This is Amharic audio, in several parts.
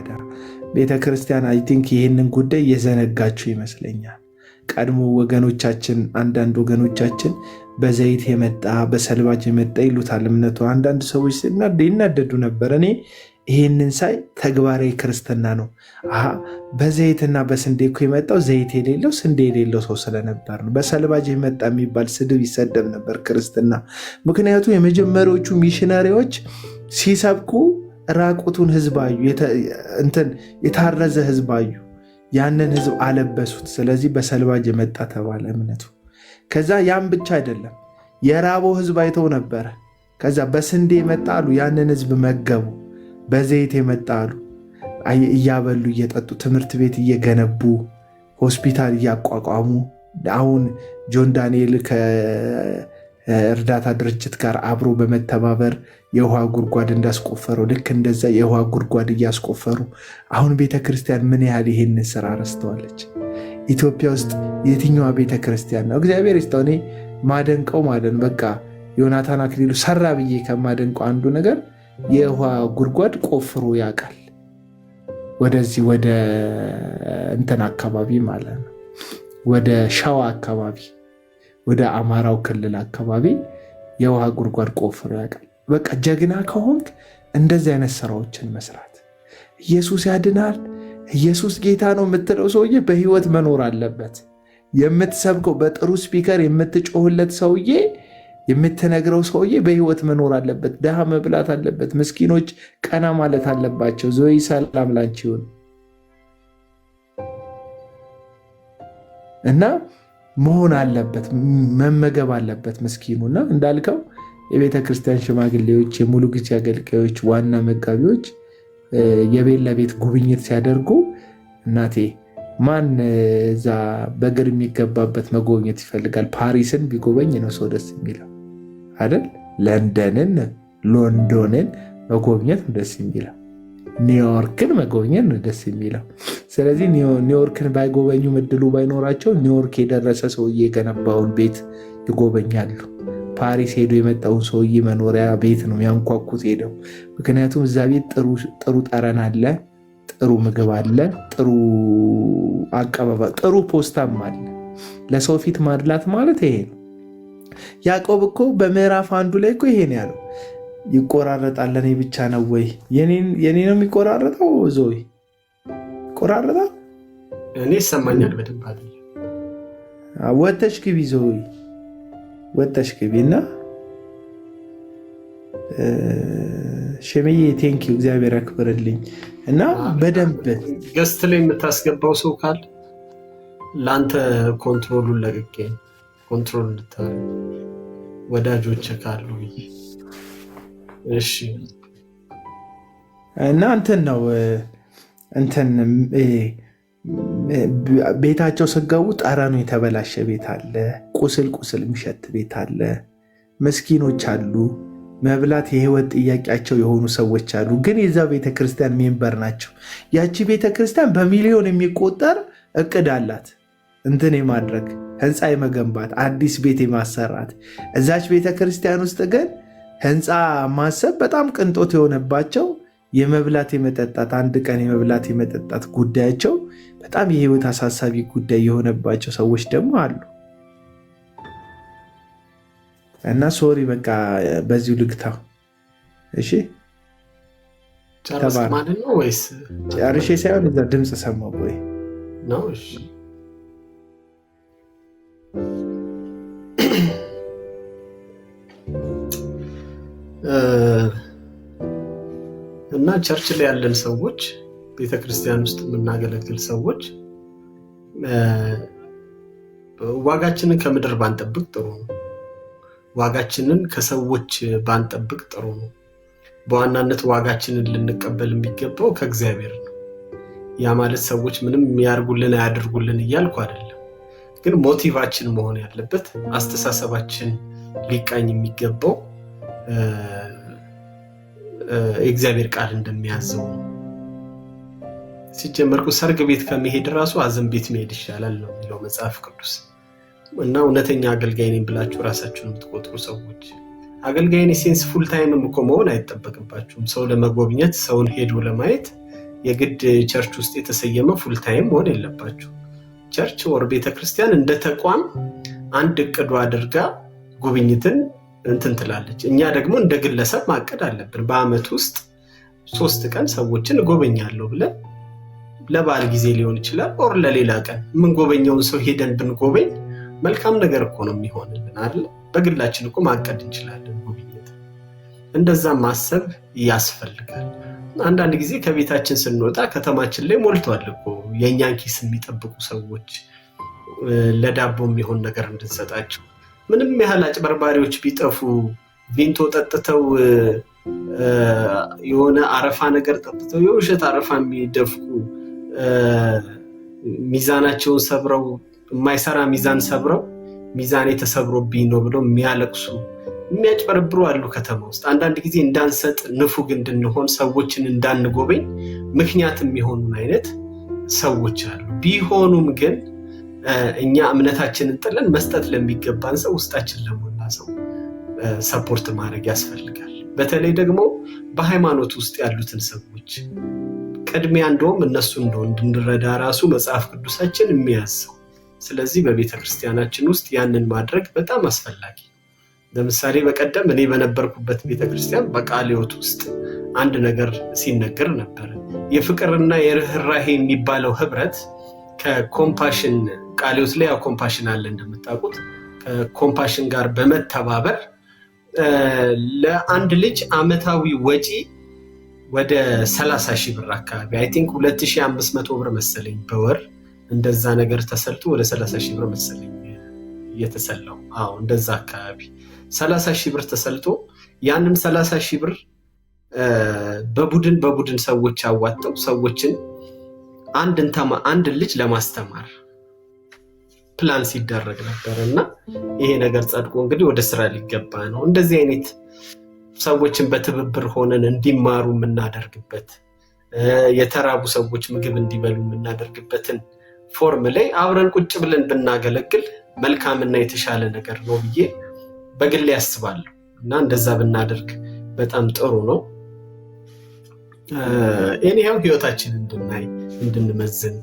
ታዲያ ቤተክርስቲያን አይ ቲንክ ይህንን ጉዳይ የዘነጋችሁ ይመስለኛል። ቀድሞ ወገኖቻችን አንዳንድ ወገኖቻችን በዘይት የመጣ በሰልባጅ የመጣ ይሉታል እምነቱ። አንዳንድ ሰዎች ይናደዱ ነበር። እኔ ይህንን ሳይ ተግባራዊ ክርስትና ነው። በዘይትና በስንዴ እኮ የመጣው ዘይት የሌለው ስንዴ የሌለው ሰው ስለነበር ነው። በሰልባጅ የመጣ የሚባል ስድብ ይሰደብ ነበር ክርስትና። ምክንያቱም የመጀመሪያዎቹ ሚሽነሪዎች ሲሰብኩ ራቁቱን ህዝብ አዩ፣ የታረዘ ህዝብ አዩ። ያንን ህዝብ አለበሱት። ስለዚህ በሰልባጅ የመጣ ተባለ እምነቱ። ከዛ ያም ብቻ አይደለም፣ የራበው ህዝብ አይተው ነበረ። ከዛ በስንዴ የመጣ አሉ፣ ያንን ህዝብ መገቡ። በዘይት የመጣ አሉ፣ እያበሉ እየጠጡ ትምህርት ቤት እየገነቡ ሆስፒታል እያቋቋሙ። አሁን ጆን ዳንኤል ከእርዳታ ድርጅት ጋር አብሮ በመተባበር የውሃ ጉድጓድ እንዳስቆፈረው ልክ እንደዛ የውሃ ጉድጓድ እያስቆፈሩ አሁን ቤተክርስቲያን ምን ያህል ይሄንን ስራ ረስተዋለች? ኢትዮጵያ ውስጥ የትኛዋ ቤተክርስቲያን ነው? እግዚአብሔር ይስጠው። እኔ ማደንቀው ማለት በቃ ዮናታን አክሊሉ ሰራ ብዬ ከማደንቀው አንዱ ነገር የውሃ ጉድጓድ ቆፍሮ ያውቃል። ወደዚህ ወደ እንትን አካባቢ ማለት ነው፣ ወደ ሸዋ አካባቢ፣ ወደ አማራው ክልል አካባቢ የውሃ ጉድጓድ ቆፍሮ ያውቃል። በቃ ጀግና ከሆንክ እንደዚህ አይነት ስራዎችን መስራት። ኢየሱስ ያድናል፣ ኢየሱስ ጌታ ነው የምትለው ሰውዬ በህይወት መኖር አለበት። የምትሰብከው በጥሩ ስፒከር የምትጮህለት ሰውዬ፣ የምትነግረው ሰውዬ በህይወት መኖር አለበት። ድሃ መብላት አለበት። ምስኪኖች ቀና ማለት አለባቸው። ዞይ ሰላም ላንቺ ይሁን እና መሆን አለበት፣ መመገብ አለበት ምስኪኑና እንዳልከው የቤተ ክርስቲያን ሽማግሌዎች፣ የሙሉ ጊዜ አገልጋዮች፣ ዋና መጋቢዎች የቤት ለቤት ጉብኝት ሲያደርጉ እናቴ ማን እዛ በእግር የሚገባበት መጎብኘት ይፈልጋል? ፓሪስን ቢጎበኝ ነው ሰው ደስ የሚለው አይደል? ለንደንን፣ ሎንዶንን መጎብኘት ነው ደስ የሚለው። ኒውዮርክን መጎብኘት ነው ደስ የሚለው። ስለዚህ ኒውዮርክን ባይጎበኙ እድሉ ባይኖራቸው ኒውዮርክ የደረሰ ሰውዬ የገነባውን ቤት ይጎበኛሉ። ፓሪስ ሄዶ የመጣውን ሰውዬ መኖሪያ ቤት ነው ያንኳኩት ሄደው። ምክንያቱም እዛ ቤት ጥሩ ጠረን አለ፣ ጥሩ ምግብ አለ፣ ጥሩ አቀባበ፣ ጥሩ ፖስታም አለ። ለሰው ፊት ማድላት ማለት ይሄ ነው። ያዕቆብ እኮ በምዕራፍ 1 ላይ እኮ ይሄን ያለው ይቆራረጣል። ለእኔ ብቻ ነው ወይ? የኔ ነው የሚቆራረጠው? ዞይ ይቆራረጣል። እኔ ይሰማኛል በደንብ። ወተሽ ግቢ ዞይ፣ ወተሽ ግቢ እና ሸመዬ ቴንኪው፣ እግዚአብሔር ያክብርልኝ። እና በደንብ ገስት ላይ የምታስገባው ሰው ካል ለአንተ ኮንትሮሉን ለቅቄ ኮንትሮል እንድታረግ ወዳጆች ካሉ እሺ። እና እንትን ነው እንትን ቤታቸው ስገቡ ጠረኑ የተበላሸ ቤት አለ፣ ቁስል የሚሸት ቤት አለ፣ ምስኪኖች አሉ፣ መብላት የህይወት ጥያቄያቸው የሆኑ ሰዎች አሉ። ግን የዛ ቤተክርስቲያን ሜምበር ናቸው። ያቺ ቤተክርስቲያን በሚሊዮን የሚቆጠር እቅድ አላት፣ እንትን የማድረግ ህንፃ የመገንባት አዲስ ቤት የማሰራት። እዛች ቤተክርስቲያን ውስጥ ግን ህንፃ ማሰብ በጣም ቅንጦት የሆነባቸው የመብላት የመጠጣት አንድ ቀን የመብላት የመጠጣት ጉዳያቸው በጣም የህይወት አሳሳቢ ጉዳይ የሆነባቸው ሰዎች ደግሞ አሉ። እና ሶሪ በቃ በዚሁ ልግታው። እሺ ጨርስ ማለት ነው ወይስ ጨርሼ ሳይሆን እዛ ድምፅ ሰማሁ ወይ ነው? እሺ እና ቸርች ላይ ያለን ሰዎች፣ ቤተክርስቲያን ውስጥ የምናገለግል ሰዎች ዋጋችንን ከምድር ባንጠብቅ ጥሩ ነው። ዋጋችንን ከሰዎች ባንጠብቅ ጥሩ ነው። በዋናነት ዋጋችንን ልንቀበል የሚገባው ከእግዚአብሔር ነው። ያ ማለት ሰዎች ምንም ያርጉልን አያደርጉልን እያልኩ አይደለም። ግን ሞቲቫችን መሆን ያለበት አስተሳሰባችን ሊቃኝ የሚገባው የእግዚአብሔር ቃል እንደሚያዘው ነው። ሲጀመርኩ ሰርግ ቤት ከመሄድ ራሱ አዘን ቤት መሄድ ይሻላል ነው የሚለው መጽሐፍ ቅዱስ። እና እውነተኛ አገልጋይ ነኝ ብላችሁ ራሳችሁን የምትቆጥሩ ሰዎች አገልጋይ ነኝ ሴንስ ፉል ታይምም እኮ መሆን አይጠበቅባችሁም። ሰው ለመጎብኘት ሰውን ሄዶ ለማየት የግድ ቸርች ውስጥ የተሰየመ ፉል ታይም መሆን የለባችሁ። ቸርች ወር ቤተክርስቲያን እንደ ተቋም አንድ እቅዱ አድርጋ ጉብኝትን እንትን ትላለች። እኛ ደግሞ እንደ ግለሰብ ማቀድ አለብን። በአመት ውስጥ 3 ቀን ሰዎችን እጎበኛለሁ ብለን ለበዓል ጊዜ ሊሆን ይችላል ኦር ለሌላ ቀን ምን ጎበኛውን ሰው ሄደን ብንጎበኝ መልካም ነገር እኮ ነው የሚሆንልን አይደል? በግላችን እኮ ማቀድ እንችላለን ጉብኝት። እንደዛ ማሰብ ያስፈልጋል። አንዳንድ ጊዜ ከቤታችን ስንወጣ ከተማችን ላይ ሞልቷል እኮ የእኛን ኪስ የሚጠብቁ ሰዎች ለዳቦ የሚሆን ነገር እንድንሰጣቸው። ምንም ያህል አጭበርባሪዎች ቢጠፉ ቪንቶ ጠጥተው የሆነ አረፋ ነገር ጠጥተው የውሸት አረፋ የሚደፍቁ ሚዛናቸውን ሰብረው የማይሰራ ሚዛን ሰብረው ሚዛኔ ተሰብሮብኝ ነው ብለው የሚያለቅሱ የሚያጭበረብሩ አሉ ከተማ ውስጥ። አንዳንድ ጊዜ እንዳንሰጥ ንፉግ እንድንሆን ሰዎችን እንዳንጎበኝ ምክንያት የሚሆኑን አይነት ሰዎች አሉ። ቢሆኑም ግን እኛ እምነታችንን ጥለን መስጠት ለሚገባን ሰው ውስጣችን ለሞላ ሰው ሰፖርት ማድረግ ያስፈልጋል። በተለይ ደግሞ በሃይማኖት ውስጥ ያሉትን ሰዎች ቅድሚያ እንደውም እነሱ እንድንረዳ ራሱ መጽሐፍ ቅዱሳችን የሚያዘው። ስለዚህ በቤተክርስቲያናችን ውስጥ ያንን ማድረግ በጣም አስፈላጊ። ለምሳሌ በቀደም እኔ በነበርኩበት ቤተክርስቲያን በቃለ ሕይወት ውስጥ አንድ ነገር ሲነገር ነበር። የፍቅርና የርህራሄ የሚባለው ህብረት ከኮምፓሽን ቃለ ሕይወት ላይ ኮምፓሽን አለ እንደምታውቁት። ከኮምፓሽን ጋር በመተባበር ለአንድ ልጅ አመታዊ ወጪ ወደ 30,000 ብር አካባቢ አይ ቲንክ 2500 ብር መሰለኝ በወር እንደዛ ነገር ተሰልቶ ወደ 30,000 ብር መሰለኝ የተሰላው። እንደዛ አካባቢ 30,000 ብር ተሰልቶ ያንን 30,000 ብር በቡድን ሰዎች አዋጥተው ሰዎችን አንድ ልጅ ለማስተማር ፕላን ሲደረግ ነበርና ይሄ ነገር ጸድቆ እንግዲህ ወደ ስራ ሊገባ ነው። እንደዚህ አይነት ሰዎችን በትብብር ሆነን እንዲማሩ የምናደርግበት የተራቡ ሰዎች ምግብ እንዲበሉ የምናደርግበትን ፎርም ላይ አብረን ቁጭ ብለን ብናገለግል መልካምና የተሻለ ነገር ነው ብዬ በግሌ ያስባለሁ እና እንደዛ ብናደርግ በጣም ጥሩ ነው። እኔው ህይወታችንን እንድናይ እንድንመዝን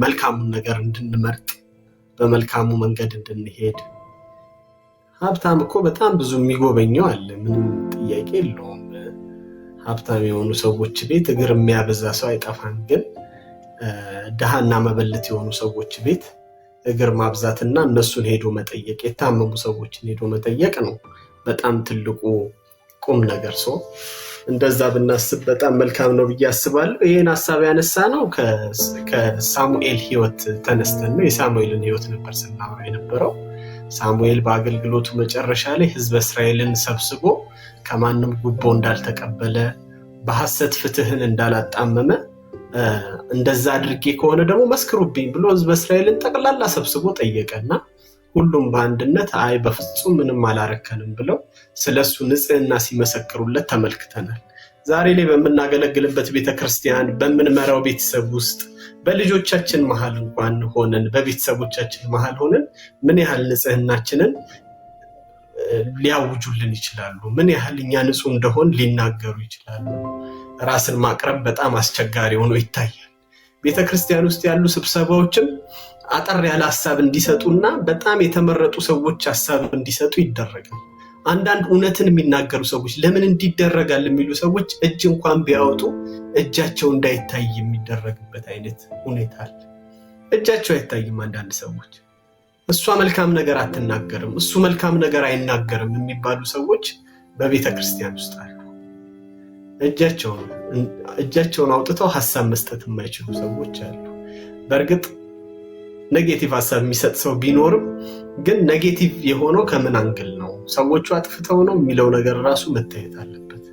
መልካሙን ነገር እንድንመርጥ በመልካሙ መንገድ እንድንሄድ። ሀብታም እኮ በጣም ብዙ የሚጎበኘው አለ፣ ምንም ጥያቄ የለውም። ሀብታም የሆኑ ሰዎች ቤት እግር የሚያበዛ ሰው አይጠፋም። ግን ደሃና መበለት የሆኑ ሰዎች ቤት እግር ማብዛትና እነሱን ሄዶ መጠየቅ፣ የታመሙ ሰዎችን ሄዶ መጠየቅ ነው በጣም ትልቁ ቁም ነገር። ሰው እንደዛ ብናስብ በጣም መልካም ነው ብዬ አስባለሁ። ይሄን ሐሳብ ያነሳ ነው ከሳሙኤል ህይወት ተነስተን ነው። የሳሙኤልን ህይወት ነበር ስናወራ የነበረው። ሳሙኤል በአገልግሎቱ መጨረሻ ላይ ህዝበ እስራኤልን ሰብስቦ ከማንም ጉቦ እንዳልተቀበለ በሐሰት ፍትህን እንዳላጣመመ እንደዛ አድርጌ ከሆነ ደግሞ መስክሩብኝ ብሎ ህዝበ እስራኤልን ጠቅላላ ሰብስቦ ጠየቀና ሁሉም በአንድነት አይ በፍጹም ምንም አላረከንም ብለው ስለሱ ንጽህና ሲመሰክሩለት ተመልክተናል። ዛሬ ላይ በምናገለግልበት ቤተክርስቲያን በምንመራው ቤተሰብ ውስጥ በልጆቻችን መሃል እንኳን ሆነን በቤተሰቦቻችን መሃል ሆነን ምን ያህል ንጽህናችንን ሊያውጁልን ይችላሉ? ምን ያህል እኛ ንጹህ እንደሆን ሊናገሩ ይችላሉ? ራስን ማቅረብ በጣም አስቸጋሪ ሆኖ ይታያል። ቤተክርስቲያን ውስጥ ያሉ ስብሰባዎችም አጠር ያለ ሐሳብ እንዲሰጡና በጣም የተመረጡ ሰዎች ሐሳብ እንዲሰጡ ይደረጋል። አንዳንድ እውነትን የሚናገሩ ሰዎች ለምን እንዲደረጋል የሚሉ ሰዎች እጅ እንኳን ቢያወጡ እጃቸው እንዳይታይ የሚደረግበት አይነት ሁኔታ አለ። እጃቸው አይታይም። አንዳንድ ሰዎች እሷ መልካም ነገር አትናገርም፣ እሱ መልካም ነገር አይናገርም የሚባሉ ሰዎች በቤተክርስቲያን ውስጥ አሉ። እጃቸውን አውጥተው ሐሳብ መስጠት የማይችሉ ሰዎች አሉ። በእርግጥ ኔጌቲቭ ሐሳብ የሚሰጥ ሰው ቢኖርም ግን ኔጌቲቭ የሆነው ከምን አንግል ነው፣ ሰዎቹ አጥፍተው ነው የሚለው ነገር ራሱ መታየት አለበት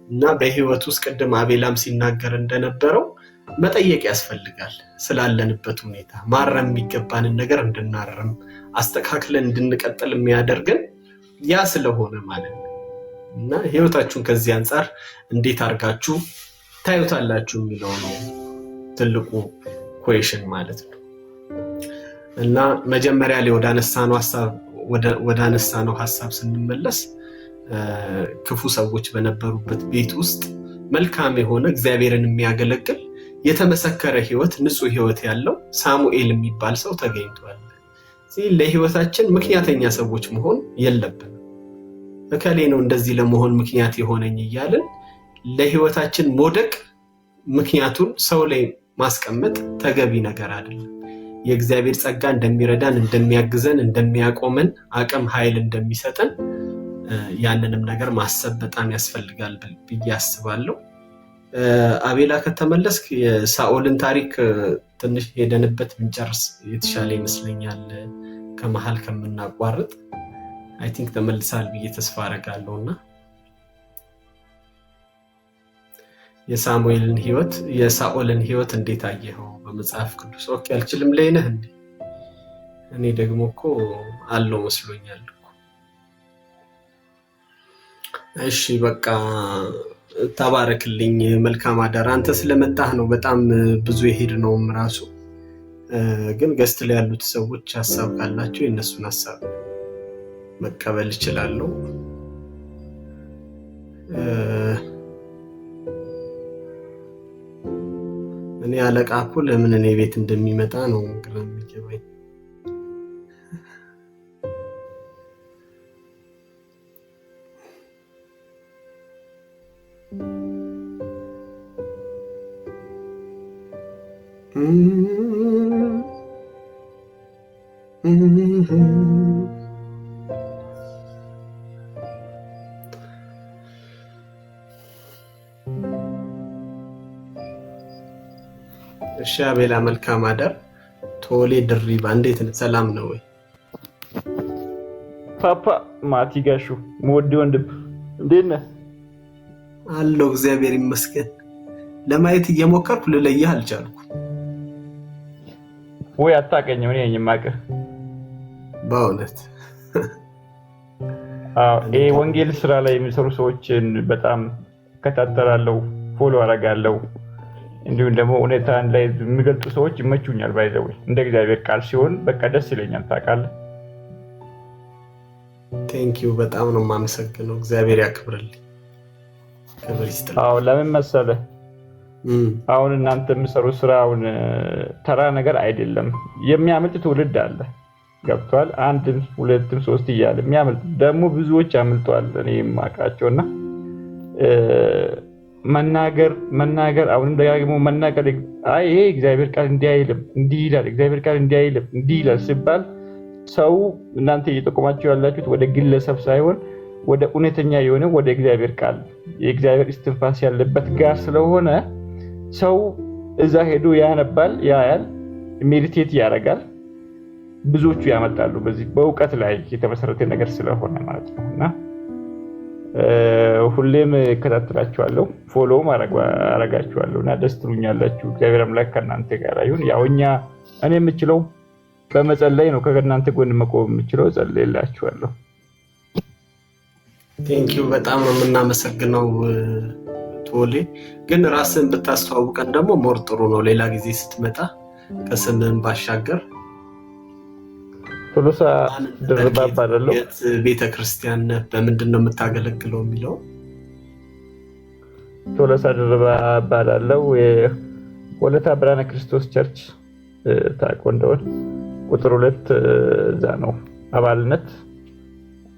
እና በህይወት ውስጥ ቅድም አቤላም ሲናገር እንደነበረው መጠየቅ ያስፈልጋል። ስላለንበት ሁኔታ ማረም የሚገባንን ነገር እንድናረም አስተካክለን እንድንቀጥል የሚያደርገን ያ ስለሆነ ማለት ነው እና ህይወታችሁን ከዚህ አንጻር እንዴት አድርጋችሁ ታዩታላችሁ የሚለው ነው ትልቁ ኩዌሽን ማለት ነው። እና መጀመሪያ ላይ ወደ አነሳነው ሐሳብ ስንመለስ ክፉ ሰዎች በነበሩበት ቤት ውስጥ መልካም የሆነ እግዚአብሔርን የሚያገለግል የተመሰከረ ህይወት ንጹህ ህይወት ያለው ሳሙኤል የሚባል ሰው ተገኝቷል። ስለዚህ ለህይወታችን ምክንያተኛ ሰዎች መሆን የለብንም። እከሌ ነው እንደዚህ ለመሆን ምክንያት የሆነኝ እያልን ለህይወታችን መውደቅ ምክንያቱን ሰው ላይ ማስቀመጥ ተገቢ ነገር አይደለም። የእግዚአብሔር ጸጋ እንደሚረዳን፣ እንደሚያግዘን፣ እንደሚያቆመን፣ አቅም ኃይል እንደሚሰጠን ያንንም ነገር ማሰብ በጣም ያስፈልጋል ብዬ አስባለሁ። አቤላ ከተመለስክ የሳኦልን ታሪክ ትንሽ ሄደንበት ብንጨርስ የተሻለ ይመስለኛል ከመሃል ከምናቋርጥ። አይ ቲንክ ተመልሳል ብዬ ተስፋ አደርጋለሁና የሳሙኤልን ህይወት የሳኦልን ህይወት እንዴት አየኸው በመጽሐፍ ቅዱስ? ኦኬ አልችልም ላይ ነህ እንዴ? እኔ ደግሞ እኮ አለው መስሎኛል እኮ። እሺ በቃ ተባረክልኝ። መልካም አዳር። አንተ ስለመጣህ ነው በጣም ብዙ የሄድ ነውም ራሱ ግን ገስት ላይ ያሉት ሰዎች ሐሳብ ካላቸው የነሱን ሐሳብ መቀበል እችላለሁ። እኔ አለቃ እኮ ለምን እኔ ቤት እንደሚመጣ ነው ግራ የሚገባኝ። እሺ አቤላ መልካም አዳር። ቶሌ ድሪባ እንዴት ነህ? ሰላም ነው ወይ? ፓፓ ማቲ ጋሹ ሞዲ ወንድም እንዴት ነህ? አለው እግዚአብሔር ይመስገን። ለማየት እየሞከርኩ ልለይህ አልቻልኩ። ወይ አታውቀኝም? እኔ ነኝ የማውቅህ በእውነት። ይሄ ወንጌል ስራ ላይ የሚሰሩ ሰዎችን በጣም እከታተላለሁ፣ ፎሎ አደርጋለሁ። እንዲሁም ደግሞ እውነታን ላይ የሚገልጡ ሰዎች ይመቹኛል። ባይዘው እንደ እግዚአብሔር ቃል ሲሆን በቃ ደስ ይለኛል። ታውቃለህ። ቴንኪው በጣም ነው የማመሰግነው። እግዚአብሔር ያክብርልኝ። ክብር ይስጥልኝ። ለምን መሰለህ አሁን እናንተ የምትሰሩት ስራ አሁን ተራ ነገር አይደለም። የሚያመልጥ ትውልድ አለ። ገብቷል። አንድም ሁለትም ሶስት እያለ የሚያመልጥ ደግሞ ብዙዎች አምልጧል። እኔ የማውቃቸውና መናገር አሁን ደጋግሞ መናገር ይሄ እግዚአብሔር ቃል እንዲህ አይልም እንዲህ ይላል፣ እግዚአብሔር ቃል እንዲህ አይልም እንዲህ ይላል ሲባል ሰው እናንተ እየጠቆማችሁ ያላችሁት ወደ ግለሰብ ሳይሆን ወደ እውነተኛ የሆነ ወደ እግዚአብሔር ቃል የእግዚአብሔር እስትንፋስ ያለበት ጋር ስለሆነ ሰው እዛ ሄዶ ያነባል፣ ያያል፣ ሜዲቴት ያደርጋል። ብዙዎቹ ያመጣሉ። በዚህ በእውቀት ላይ የተመሰረተ ነገር ስለሆነ ማለት ነውና ሁሌም እከታተላችኋለሁ፣ ፎሎ አረጋችኋለሁና ደስ ትሉኛላችሁ። እግዚአብሔር አምላክ ከእናንተ ጋር ይሁን። ያው እኔ የምችለው በመጸለይ ነው። ከእናንተ ጎን መቆም የምችለው ጸልይላችኋለሁ። ቴንኪው በጣም ነው የምናመሰግነው። ቶሌ ግን ራስን ብታስተዋውቀን ደግሞ ሞር ጥሩ ነው። ሌላ ጊዜ ስትመጣ ከስምህን ባሻገር ቶሎሳ ድርባ ባደለው ቤተክርስቲያን በምንድን ነው የምታገለግለው የሚለው ቶሎሳ ድርባ ባዳለው ወለታ ብርሃነ ክርስቶስ ቸርች ታቆንደውን ቁጥር 2 እዛ ነው አባልነት።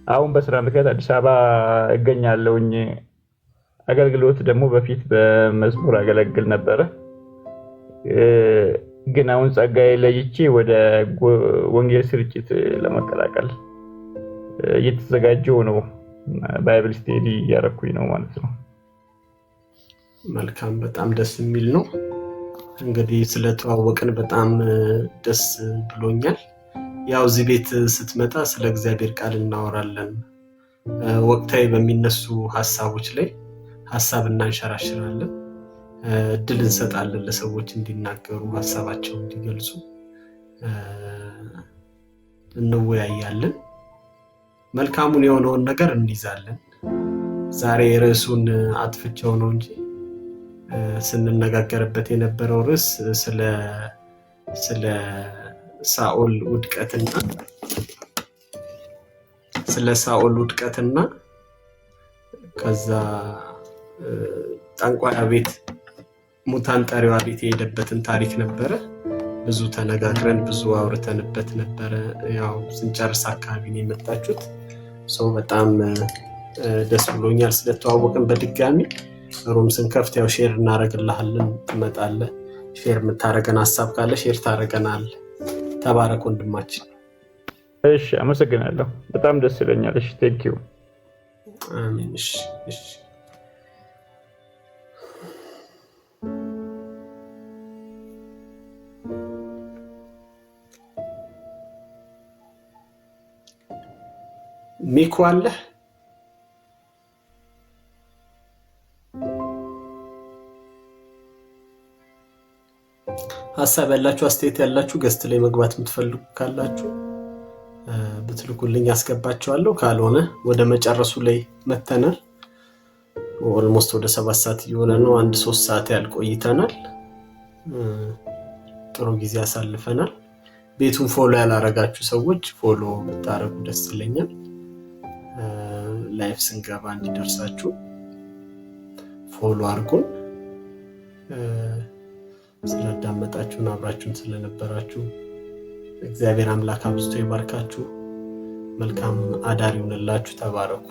አሁን በስራ ምክንያት አዲስ አበባ እገኛለሁኝ። አገልግሎት ደግሞ በፊት በመዝሙር አገለግል ነበረ። ግን አሁን ጸጋዬ ለይቼ ወደ ወንጌል ስርጭት ለመቀላቀል እየተዘጋጀው ነው። ባይብል ስቴዲ እያደረኩኝ ነው ማለት ነው። መልካም፣ በጣም ደስ የሚል ነው። እንግዲህ ስለተዋወቅን በጣም ደስ ብሎኛል። ያው እዚህ ቤት ስትመጣ ስለ እግዚአብሔር ቃል እናወራለን። ወቅታዊ በሚነሱ ሀሳቦች ላይ ሀሳብ እናንሸራሽራለን። እድል እንሰጣለን ለሰዎች እንዲናገሩ፣ ሀሳባቸውን እንዲገልጹ እንወያያለን። መልካሙን የሆነውን ነገር እንይዛለን። ዛሬ ርዕሱን አጥፍቼው ነው እንጂ ስንነጋገርበት የነበረው ርዕስ ስለ ሳኦል ውድቀትና ከዛ ጠንቋያ ቤት ሙታን ጠሪዋ ቤት የሄደበትን ታሪክ ነበረ። ብዙ ተነጋግረን ብዙ አውርተንበት ነበረ። ያው ስንጨርስ አካባቢ ነው የመጣችሁት። ሰው በጣም ደስ ብሎኛል ስለተዋወቅን። በድጋሚ ሩም ስንከፍት ያው ሼር እናደርግልሃለን፣ ትመጣለህ። ሼር የምታደርገን ሀሳብ ካለ ሼር ታደርገናለህ። ተባረክ ወንድማችን። እሺ፣ አመሰግናለሁ። በጣም ደስ ይለኛል። እሺ፣ ቴንክ ዩ። አሜን። እሺ፣ እሺ። ሚኩ አለ? ሀሳብ ያላችሁ አስተያየት ያላችሁ ገስት ላይ መግባት የምትፈልጉ ካላችሁ ብትልኩልኝ አስገባችኋለሁ። ካልሆነ ወደ መጨረሱ ላይ መተናል። ኦልሞስት ወደ 7 ሰዓት እየሆነ ነው። 1-3 ሰዓት ያህል ቆይተናል። ጥሩ ጊዜ አሳልፈናል። ቤቱን ፎሎ ያላረጋችሁ ሰዎች ፎሎ ብታረጉ ደስ ይለኛል። ላይፍ ስንገባ እንዲደርሳችሁ ፎሎ አድርጉን። ስለዳመጣችሁን አብራችሁን ስለነበራችሁ እግዚአብሔር አምላክ አብዝቶ ይባርካችሁ። መልካም አዳር ይሁንላችሁ። ተባረኩ።